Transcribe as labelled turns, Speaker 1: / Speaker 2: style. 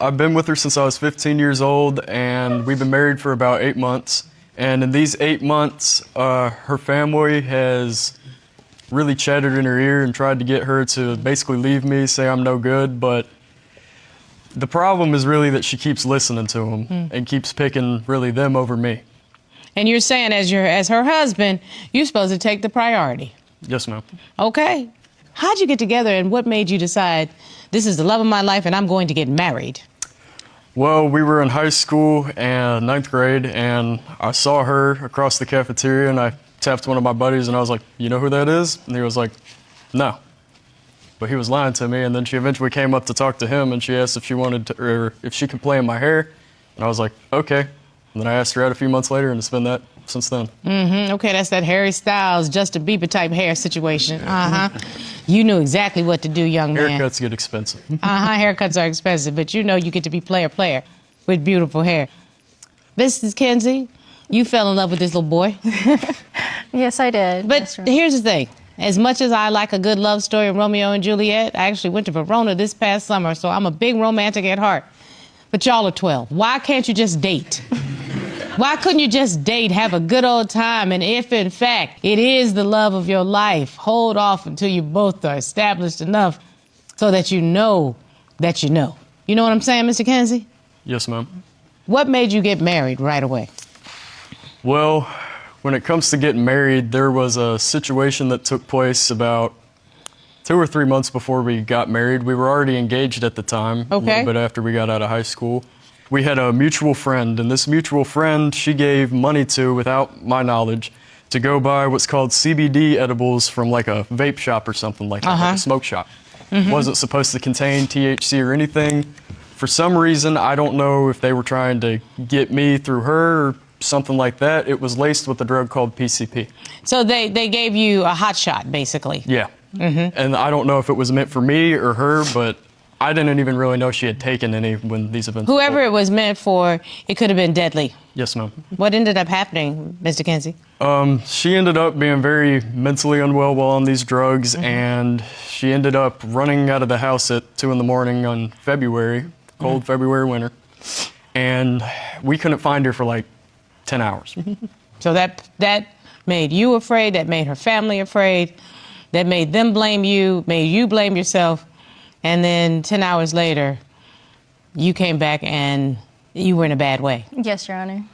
Speaker 1: I've been with her since I was 15 years old, and we've been married for about 8 months. And in these 8 months, her family has really chattered in her ear and tried to get her to basically leave me, say I'm no good. But the problem is really that she keeps listening to them and keeps picking really them over me.
Speaker 2: And you're saying as her husband, you're supposed to take the priority.
Speaker 1: Yes, ma'am.
Speaker 2: Okay. How'd you get together, and what made you decide this is the love of my life and I'm going to get married?
Speaker 1: Well, we were in high school and 9th grade, and I saw her across the cafeteria, and I tapped one of my buddies, and I was like, "You know who that is?" And he was like, "No." But he was lying to me, and then she eventually came up to talk to him, and she asked if she wanted to, or if she could play in my hair, and I was like, "Okay." And then I asked her out a few months later, and it's been that since then.
Speaker 2: Okay, that's that Harry Styles, Justin Bieber type hair situation. You knew exactly what to do, young man.
Speaker 1: Haircuts get expensive.
Speaker 2: Haircuts are expensive, but you know you get to be player with beautiful hair. Mrs. Kenzie, you fell in love with this little boy.
Speaker 3: Yes, I did.
Speaker 2: But
Speaker 3: That's right.
Speaker 2: here's the thing. As much as I like a good love story of Romeo and Juliet, I actually went to Verona this past summer, so I'm a big romantic at heart. But y'all are 12. Why can't you just date? Why couldn't you just date, have a good old time, and if, in fact, it is the love of your life, hold off until you both are established enough so that you know that you know. You know what I'm saying, Mr. Kenzie?
Speaker 1: Yes, ma'am.
Speaker 2: What made you get married right away?
Speaker 1: Well, when it comes to getting married, there was a situation that took place about 2 or 3 months before we got married. We were already engaged at the time, a little bit after we got out of high school. We had a mutual friend, and this mutual friend she gave money to, without my knowledge, to go buy what's called CBD edibles from like a vape shop or something like that, like a smoke shop. Wasn't supposed to contain THC or anything. For some reason, I don't know if they were trying to get me through her or something like that. It was laced with a drug called PCP.
Speaker 2: So they gave you a hot shot, basically.
Speaker 1: Yeah. And I don't know if it was meant for me or her, but I didn't even really know she had taken any when these events.
Speaker 2: Whoever it was meant for, it could have been deadly.
Speaker 1: Yes, ma'am.
Speaker 2: What ended up happening, Mr. Kenzie?
Speaker 1: She ended up being very mentally unwell while on these drugs, and she ended up running out of the house at 2 in the morning on February, cold February winter, and we couldn't find her for like 10 hours.
Speaker 2: So that made you afraid, that made her family afraid, that made them blame you, made you blame yourself, and then 10 hours later, you came back and you were in a bad way.
Speaker 3: Yes, Your Honor.